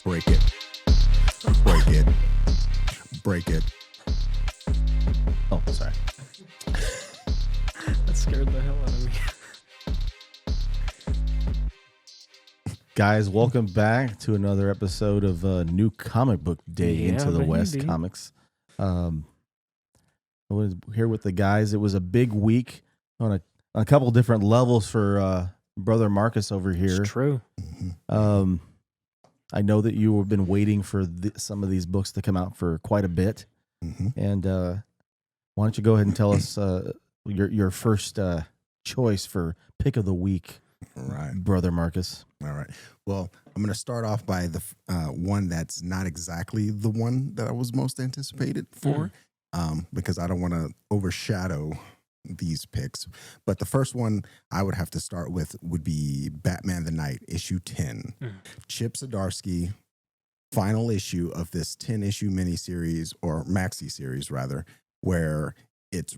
Break it. Break it. Break it. Oh, sorry. That scared the hell out of me. Guys, welcome back to another episode of New Comic Book Day Into the West Comics. I was here with the guys. It was a big week on a couple different levels for Brother Marcus over here. It's true. I know that you have been waiting for some of these books to come out for quite a bit. And why don't you go ahead and tell us your first choice for pick of the week, Right, Brother Marcus. All right. Well, I'm going to start off by the one that's not exactly the one that I was most anticipated for, because I don't want to overshadow these picks. But the first one I would have to start with would be Batman the Knight, issue 10. Chip Zdarsky, final issue of this 10-issue miniseries, or maxi series rather, where it's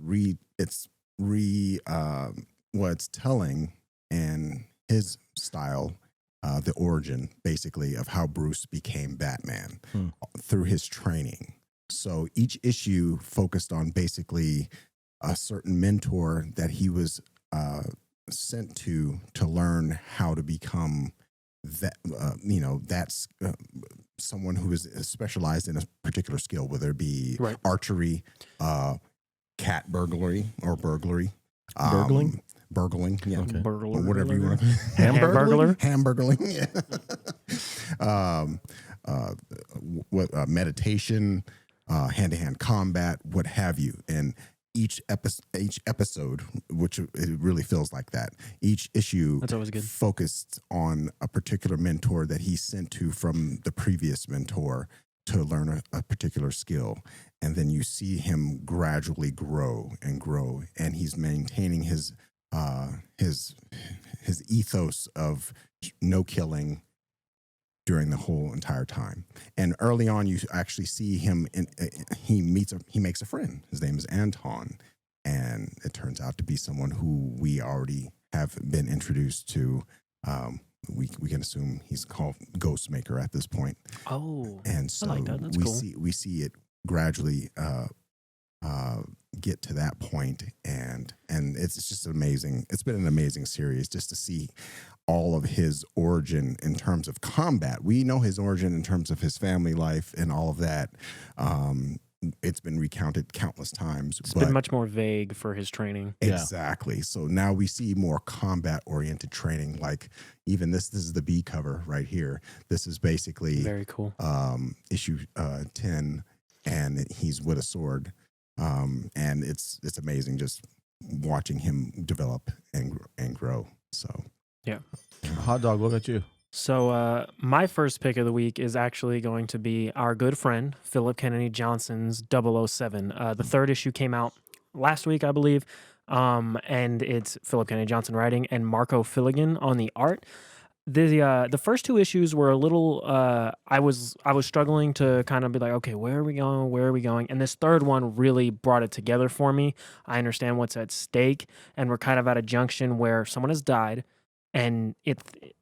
telling in his style the origin, basically, of how Bruce became Batman through his training. So each issue focused on basically a certain mentor that he was sent to learn how to become that. That's someone who is specialized in a particular skill, whether it be archery, cat burglary, or burglary. Burgling, yeah. Okay. Or whatever you want. Hamburgling, yeah. Meditation, hand-to-hand combat, what have you. And each episode, which it really feels like that, each issue That's always good. Focused on a particular mentor that he sent to from the previous mentor to learn a particular skill. And then you see him gradually grow, and he's maintaining his ethos of no killing during the whole entire time. And early on, you actually see him. He makes a friend. His name is Anton, and it turns out to be someone who we already have been introduced to. We can assume he's called Ghostmaker at this point. Oh, and so I like that. That's cool. we see it gradually get to that point, and it's just amazing. It's been an amazing series just to see all of his origin in terms of combat. We know his origin in terms of his family life and all of that. It's been recounted countless times. It's been much more vague for his training. Exactly. Yeah. So now we see more combat-oriented training. Like even this is the B cover right here. This is basically very cool. Issue 10, and he's with a sword. And it's amazing just watching him develop and grow. So yeah. Hot Dog, what about you? So my first pick of the week is actually going to be our good friend Philip Kennedy Johnson's 007. The third issue came out last week, I believe, and it's Philip Kennedy Johnson writing and Marco Filligan on the art. The first two issues were a little. I was struggling to kind of be like, okay, where are we going? And this third one really brought it together for me. I understand what's at stake, and we're kind of at a junction where someone has died, and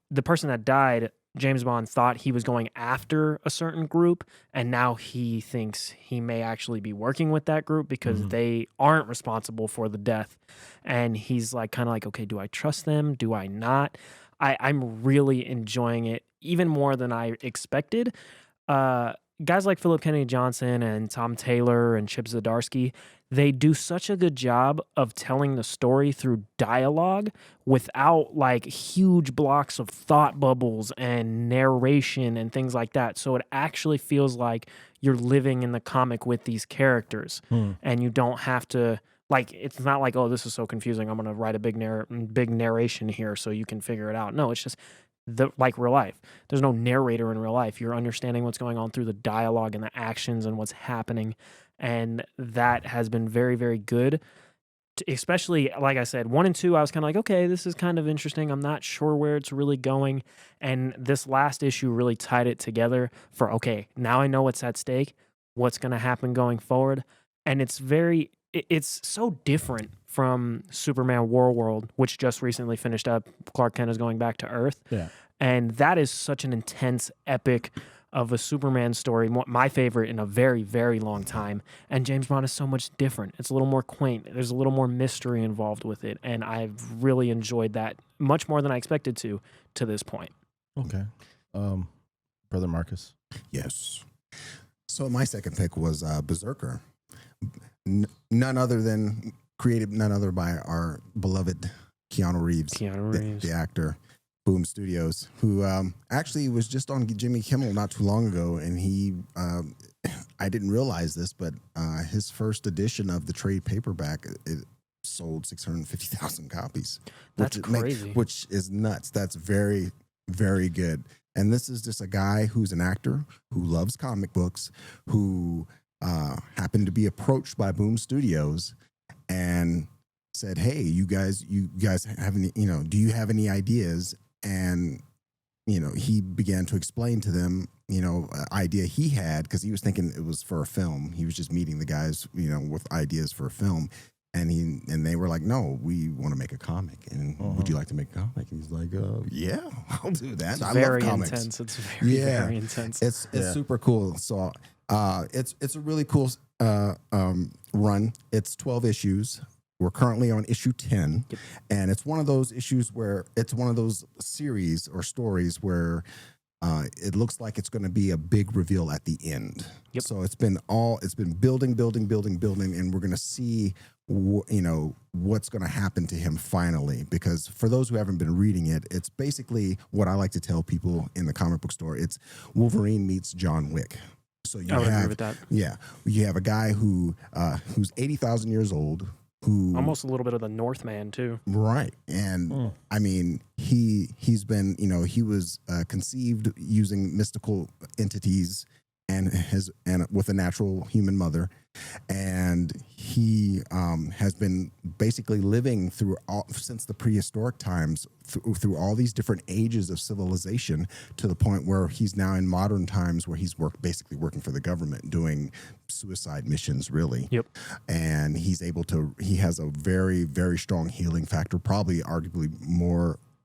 the person that died, James Bond thought he was going after a certain group, and now he thinks he may actually be working with that group because they aren't responsible for the death. And he's like, kind of like, okay, do I trust them? Do I not? I'm really enjoying it even more than I expected. Guys like Philip Kennedy Johnson and Tom Taylor and Chip Zdarsky, they do such a good job of telling the story through dialogue without like huge blocks of thought bubbles and narration and things like that. So it actually feels like you're living in the comic with these characters, and you don't have to. Like, it's not like, oh, this is so confusing, I'm going to write a big narration here so you can figure it out. No, it's just like real life. There's no narrator in real life. You're understanding what's going on through the dialogue and the actions and what's happening. And that has been very, very good. Especially, like I said, 1 and 2, I was kind of like, okay, this is kind of interesting. I'm not sure where it's really going. And this last issue really tied it together for, okay, now I know what's at stake, what's going to happen going forward. And it's so different from Superman War World, which just recently finished up. Clark Kent is going back to Earth. Yeah. And that is such an intense, epic of a Superman story, my favorite in a very, very long time. And James Bond is so much different. It's a little more quaint. There's a little more mystery involved with it. And I've really enjoyed that much more than I expected to this point. Okay. Brother Marcus. Yes. So my second pick was Berserker. None other by our beloved Keanu Reeves. The actor. Boom Studios, who actually was just on Jimmy Kimmel not too long ago, and he, I didn't realize this, but his first edition of the trade paperback, it sold 650,000 copies. That's crazy. Which is nuts. That's very, very good. And this is just a guy who's an actor, who loves comic books, who happened to be approached by Boom Studios and said, hey, you guys have any, do you have any ideas? And, he began to explain to them, an idea he had, because he was thinking it was for a film. He was just meeting the guys, with ideas for a film. And they were like, no, we want to make a comic. And would you like to make a comic? And he's like, yeah, I'll do that. I love comics. Intense. It's very intense. It's super cool. So it's a really cool run. It's 12 issues. We're currently on issue 10, and it's one of those issues where it's one of those series or stories where it looks like it's going to be a big reveal at the end. Yep. So it's been building, and we're going to see, what's going to happen to him finally. Because for those who haven't been reading it, it's basically what I like to tell people in the comic book store. It's Wolverine meets John Wick. So I would agree with that. Yeah, you have a guy who's 80,000 years old. Who almost a little bit of the Northman too, right? And I mean, he's been, he was conceived using mystical entities and with a natural human mother, and he has been basically living since the prehistoric times through all these different ages of civilization to the point where he's now in modern times where he's basically working for the government doing suicide missions, really. Yep. And he has a very, very strong healing factor, probably arguably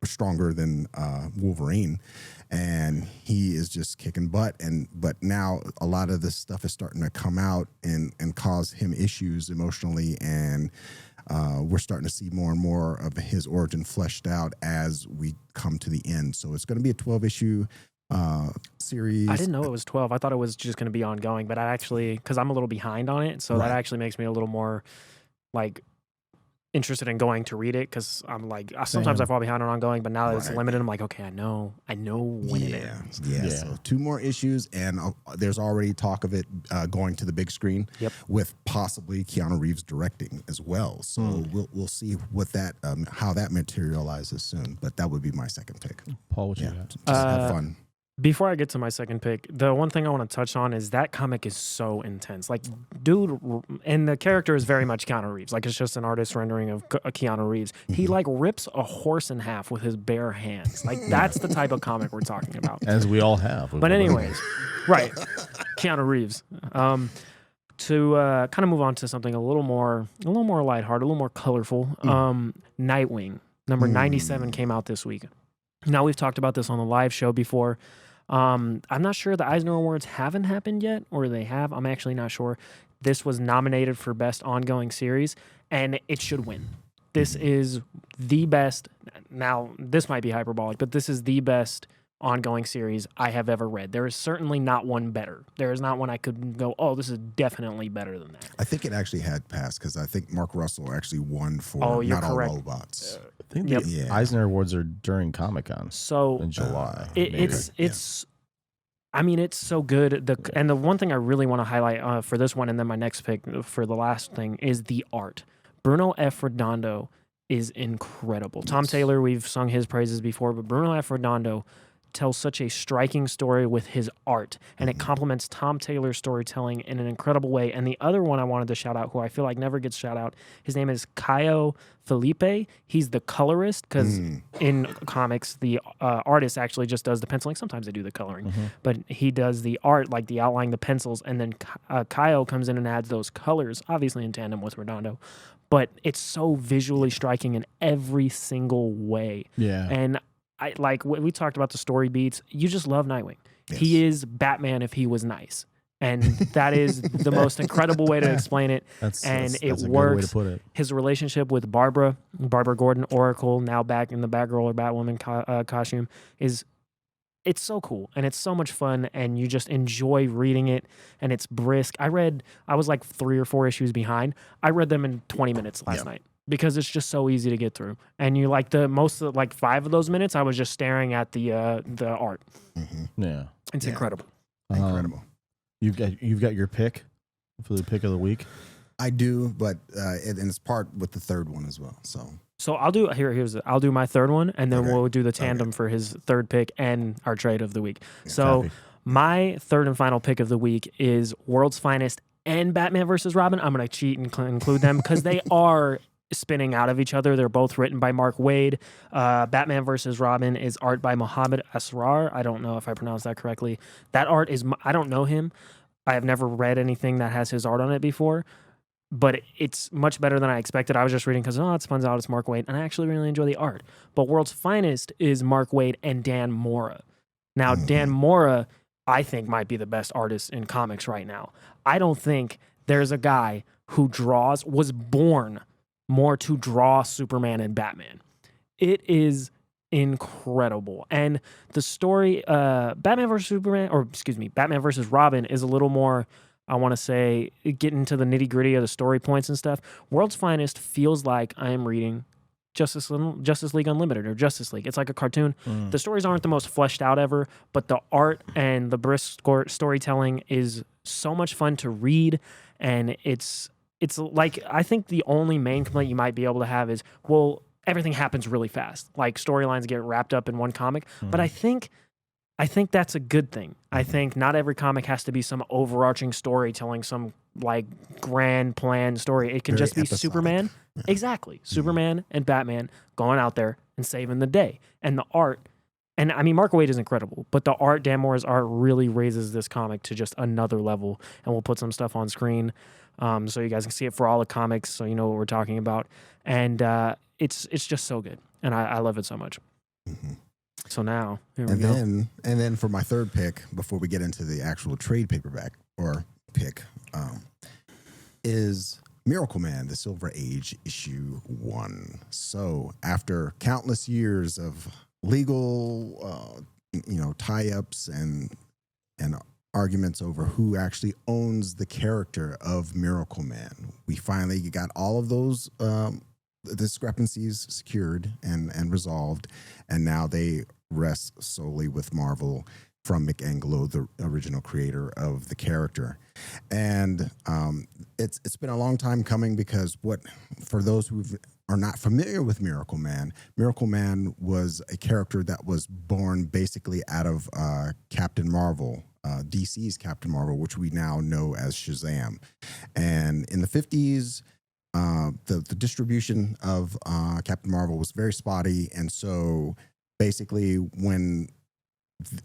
stronger than Wolverine, and he is just kicking butt. But now a lot of this stuff is starting to come out and cause him issues emotionally, and we're starting to see more and more of his origin fleshed out as we come to the end. So it's going to be a 12-issue series. I didn't know it was 12. I thought it was just going to be ongoing, but because I'm a little behind on it, so that actually makes me a little more interested in going to read it, because I'm like, sometimes I fall behind on ongoing, but now that it's limited, I'm like, okay, I know when it ends. Yeah. So 2 more issues, and there's already talk of it going to the big screen. Yep. With possibly Keanu Reeves directing as well. So we'll see what that how that materializes soon. But that would be my second pick. Paul, what you got? Just have fun. Before I get to my second pick, the one thing I want to touch on is that comic is so intense. Like, dude, and the character is very much Keanu Reeves. Like, it's just an artist rendering of Keanu Reeves. He, rips a horse in half with his bare hands. Like, that's the type of comic we're talking about. As we all have. But anyways, right, Keanu Reeves. To kind of move on to something a little more lighthearted, a little more colorful, Nightwing, number 97 came out this week. Now, we've talked about this on the live show before. I'm not sure the Eisner Awards haven't happened yet, or they have. I'm actually not sure. This was nominated for Best Ongoing Series, and it should win. This is the best. Now, this might be hyperbolic, but this is the best ongoing series I have ever read. There is certainly not one better. There is not one I could go, oh, this is definitely better than that. I think it actually had passed, because I think Mark Russell actually won for Not All Robots. I think the Eisner Awards are during Comic-Con. So in July. It's I mean, it's so good. And the one thing I really want to highlight for this one, and then my next pick for the last thing, is the art. Bruno F. Redondo is incredible. Tom Taylor, we've sung his praises before, but Bruno F. Redondo tells such a striking story with his art, and it complements Tom Taylor's storytelling in an incredible way. And the other one I wanted to shout out, who I feel like never gets shout out, his name is Caio Felipe. He's the colorist, because in comics, the artist actually just does the penciling. Sometimes they do the coloring, but he does the art, like the outline, the pencils, and then Caio comes in and adds those colors, obviously in tandem with Redondo. But it's so visually striking in every single way. Yeah. And we talked about the story beats. You just love Nightwing. He is Batman if he was nice. And that is the most incredible way to explain it. That's it works. A good way to put it. His relationship with Barbara Gordon, Oracle, now back in the Batgirl or Batwoman costume, it's so cool and it's so much fun, and you just enjoy reading it, and it's brisk. I was like 3 or 4 issues behind. I read them in 20 minutes last night because it's just so easy to get through. And you like most of 5 of those minutes, I was just staring at the art. Mm-hmm. Yeah, it's incredible. Incredible. You've got your pick for the pick of the week. I do, but and it's part with the third one as well. So I'll do I'll do my third one, and then we'll do the tandem for his third pick and our trade of the week. So my third and final pick of the week is World's Finest and Batman vs. Robin. I'm going to cheat and include them because they are spinning out of each other. They're both written by Mark Waid. Batman vs. Robin is art by Mohammed Asrar. I don't know if I pronounced that correctly. That art is, I don't know him. I have never read anything that has his art on it before, but it's much better than I expected. I was just reading because, it spins out, it's Mark Waid, and I actually really enjoy the art. But World's Finest is Mark Waid and Dan Mora. Now, Dan Mora, I think, might be the best artist in comics right now. I don't think there's a guy who was born more to draw Superman and Batman. It is incredible. And the story, Batman vs. Robin is a little more, I want to say, getting into the nitty gritty of the story points and stuff. World's Finest feels like I am reading Justice League Unlimited or Justice League. It's like a cartoon. The stories aren't the most fleshed out ever, but the art and the brisk storytelling is so much fun to read. And it's like, I think the only main complaint you might be able to have is, well, everything happens really fast. Like storylines get wrapped up in one comic. But I think that's a good thing. I think not every comic has to be some overarching story telling some like grand plan story. It can just be episodic. Superman. Yeah. Exactly. Superman and Batman going out there and saving the day. And the art, and I mean, Mark Waid is incredible, but the art, Dan Mora's art, really raises this comic to just another level. And we'll put some stuff on screen so you guys can see it for all the comics, so you know what we're talking about. And it's just so good. And I love it so much. Mm-hmm. So now, here we go. And then for my third pick, before we get into the actual trade paperback or pick, is Miracleman, the Silver Age, issue 1. So after countless years of legal, tie-ups and arguments over who actually owns the character of Miracleman, we finally got all of those discrepancies secured and resolved, and now they rest solely with Marvel from Mick Anglo, the original creator of the character. And it's been a long time coming, because for those who are not familiar with Miracleman was a character that was born basically out of Captain Marvel, DC's Captain Marvel, which we now know as Shazam. And in the 50s, the distribution of Captain Marvel was very spotty, and so basically when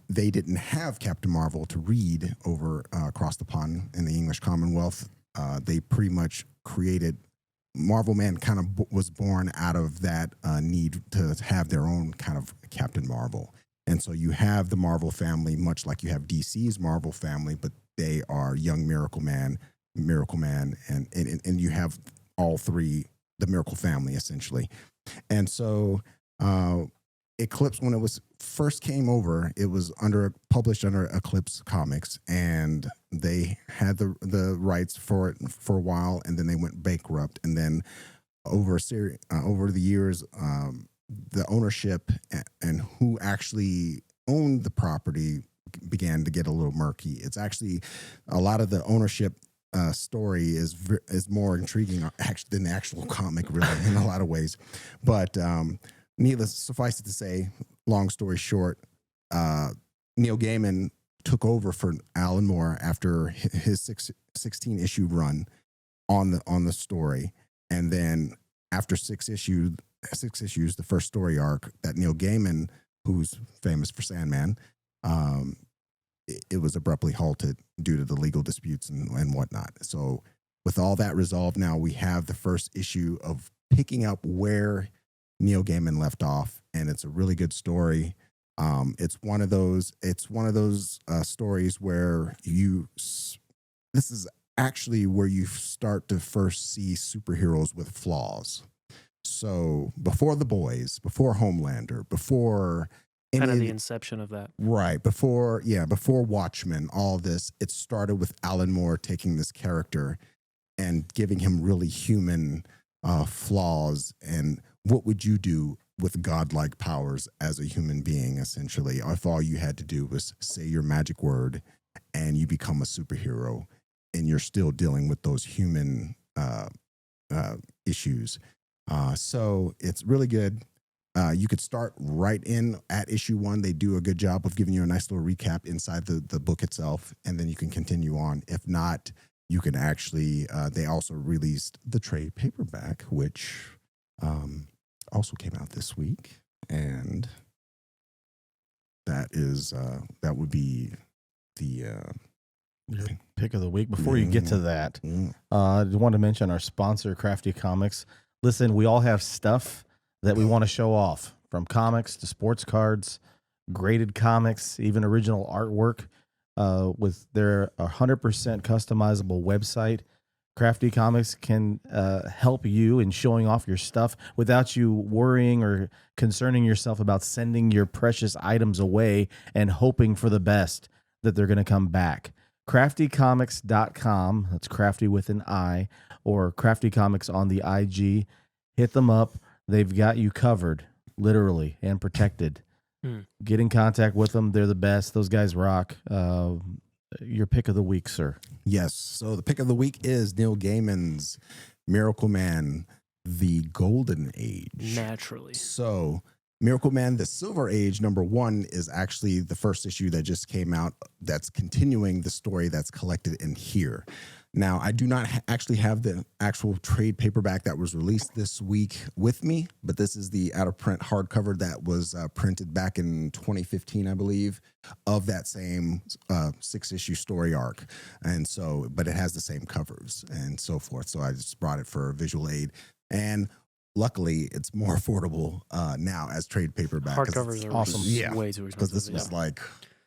they didn't have Captain Marvel to read over across the pond in the English Commonwealth, they pretty much created Marvel Man. Kind of was born out of that need to have their own kind of Captain Marvel. And so you have the Marvel family, much like you have DC's Marvel family, but they are young Miracleman, and you have all three, the Miracle family, essentially. And so Eclipse, when it was first came over, it was published under Eclipse Comics, and they had the rights for it for a while, and then they went bankrupt. And then over the years, the ownership and who actually owned the property began to get a little murky. It's actually a lot of the ownership story is more intriguing than the actual comic, really, in a lot of ways. But suffice it to say, long story short, Neil Gaiman took over for Alan Moore after his 16-issue run on the story, and then after six issues, the first story arc that Neil Gaiman, who's famous for Sandman, it was abruptly halted due to the legal disputes and whatnot. So with all that resolved, now we have the first issue of picking up where Neil Gaiman left off, and it's a really good story. It's one of those stories where this is actually where you start to first see superheroes with flaws. So before The Boys, before Homelander, before kind of the inception of that, right? Before Watchmen, all this, it started with Alan Moore taking this character and giving him really human flaws. And what would you do with godlike powers as a human being, essentially, if all you had to do was say your magic word and you become a superhero, and you're still dealing with those human issues. So it's really good. You could start right in at issue 1. They do a good job of giving you a nice little recap inside the book itself, and then you can continue on. If not, you can actually, they also released the trade paperback, which also came out this week, and that would be the pick of the week. Before you get to that, I want to mention our sponsor, Crafty Comics. Listen, we all have stuff that we want to show off, from comics to sports cards, graded comics, even original artwork. With their 100% customizable website, Crafty Comics can help you in showing off your stuff without you worrying or concerning yourself about sending your precious items away and hoping for the best that they're going to come back. CraftyComics.com, that's crafty with an I, or Crafty Comics on the IG. Hit them up. They've got you covered, literally, and protected. Get in contact with them. They're the best. Those guys rock. Your pick of the week, sir. Yes. So the pick of the week is Neil Gaiman's Miracleman, The Golden Age. Naturally. So Miracleman, The Silver Age, #1, is actually the first issue that just came out that's continuing the story that's collected in here. Now, I do not actually have the actual trade paperback that was released this week with me, but this is the out-of-print hardcover that was printed back in 2015, I believe, of that same 6-issue story arc. And so, but it has the same covers and so forth. So I just brought it for visual aid. And luckily, it's more affordable now as trade paperback. Hardcovers are awesome. Way too expensive. Because this was like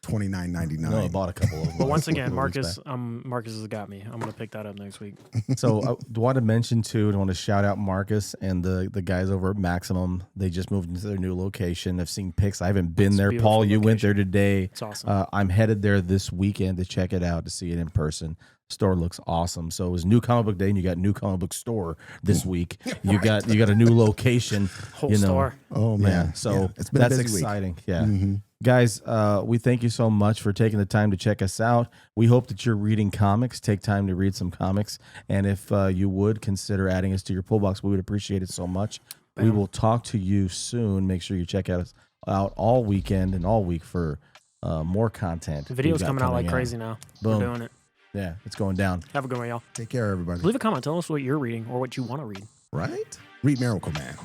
$29.99. No, I bought a couple of them. But once again, Marcus has got me. I'm going to pick that up next week. So I want to mention, too, I want to shout out Marcus and the guys over at Maximum. They just moved into their new location. I've seen pics. I haven't been there. Paul, you went there today. It's awesome. I'm headed there this weekend to check it out, to see it in person. Store looks awesome. So it was New Comic Book Day, and you got New Comic Book Store this week. You got a new location. Whole store. Oh, man. Yeah, so it's been that's a busy exciting. week. Yeah. Mm-hmm. Guys, we thank you so much for taking the time to check us out. We hope that you're reading comics. Take time to read some comics. And if you would consider adding us to your pull box, we would appreciate it so much. Bam. We will talk to you soon. Make sure you check us out all weekend and all week for more content. The video's coming out like crazy now. Boom. We're doing it. Yeah, it's going down. Have a good one, y'all. Take care, everybody. Leave a comment. Tell us what you're reading or what you want to read. Right? Read Miracleman.